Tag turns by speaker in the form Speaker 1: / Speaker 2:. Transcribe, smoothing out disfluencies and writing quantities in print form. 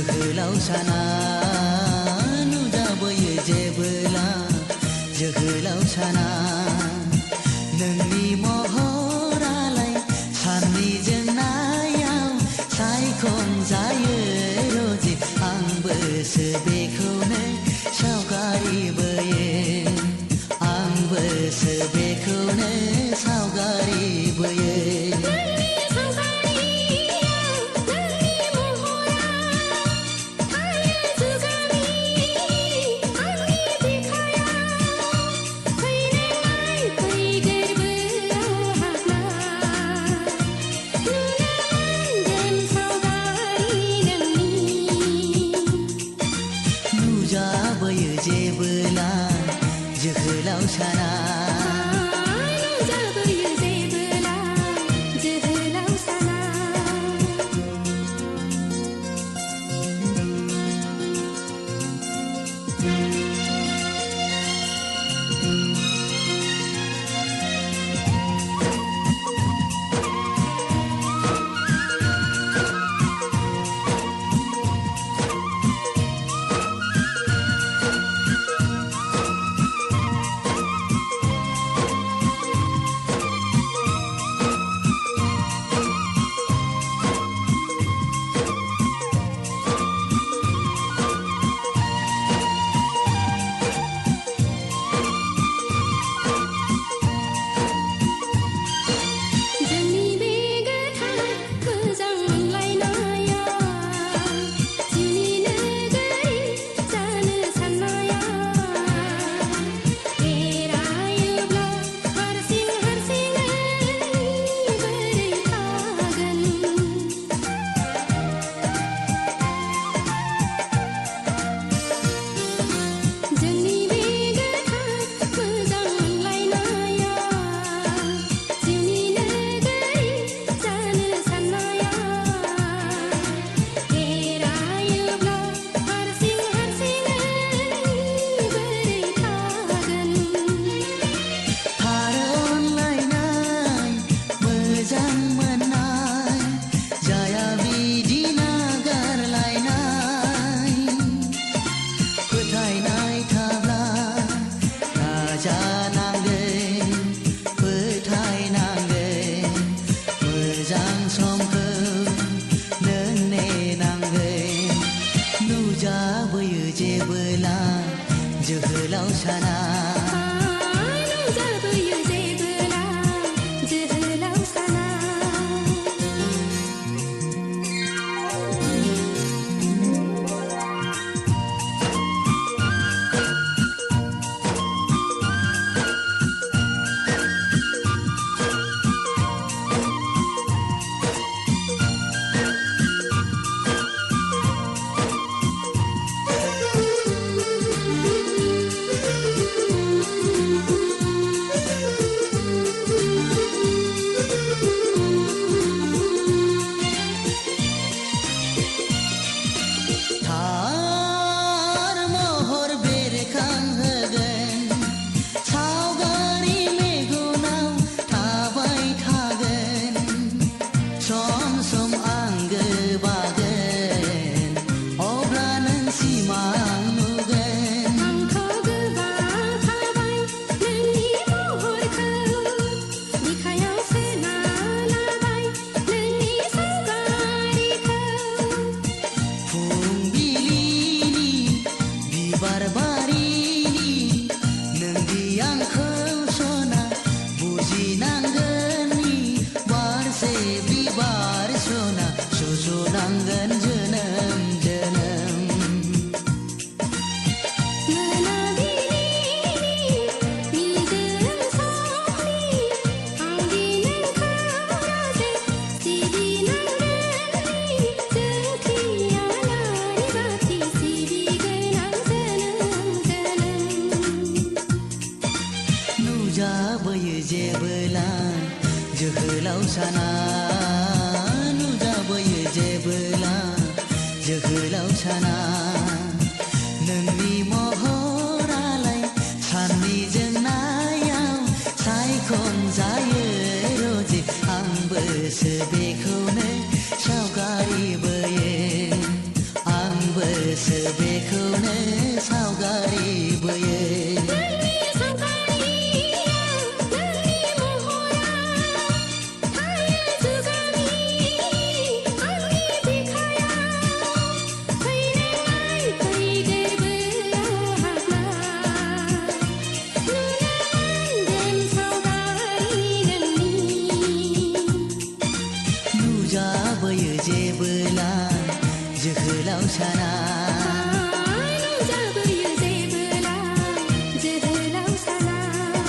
Speaker 1: जोहोलावसाना नुजाबोयो जेबोला जोहोलावसाना नोंनि महरालाय साननि जोंनायाव सायख'जायो रजे आंबोसो बेखौनो सावगारि बोयो आंबोसो बेखौनो सावगारि बोयो नुजाबोयो जेबोला जोहोलावसाना
Speaker 2: नुजाबोयो जेबोला जोहोलावसाना
Speaker 1: नुजाबोयो जेबोला जोहोलावसाना
Speaker 2: नुजाबोयो जेबोला जोहोलावसाना
Speaker 1: थार महर बेरखांहोगोन सावगारि मेगनाव थाबाय थागोन सम सम आंगो बागोन अब्ला नों सिमां नुगोन
Speaker 2: आंथ' गोबां थाबाय नोंनि महरखौ बिखायाव सोना लाबाय नोंनि सावगारिखौ
Speaker 1: फुंबिलिनि बिबार बारिनि नोंदि आंखौ सना बुजिनांगोननि बारसे बिबार सना सुजुनांगोन जोनोम जोनोम
Speaker 2: मोनाबिलिनि निजोम समनि आंदि नोंखौ रजे सिबिनांगोननि जोंख्रियालाय बाथि सिबिगोन आं जोनोम जोनोम
Speaker 1: नुजाबोयो जेबोला जोहोलावसाना नुजाबोयो जेबोला जोहोलावसाना नोंनि महरालाय साननि जोंनायाव सायख'जायो रजे आंबोसो बेखौनो सावगारि बोयो आं गोसोखौनो सावगारि बोयो
Speaker 2: नोंनि सावगारियाव नोंनि महरा थायो जुगामि आंनि बिखायाव फैनाय फै गोरबोआव हाबना नुनो मोनगोन सावगारि नोंनि
Speaker 1: नुजाबोयो जेबोला जोहोलाव साना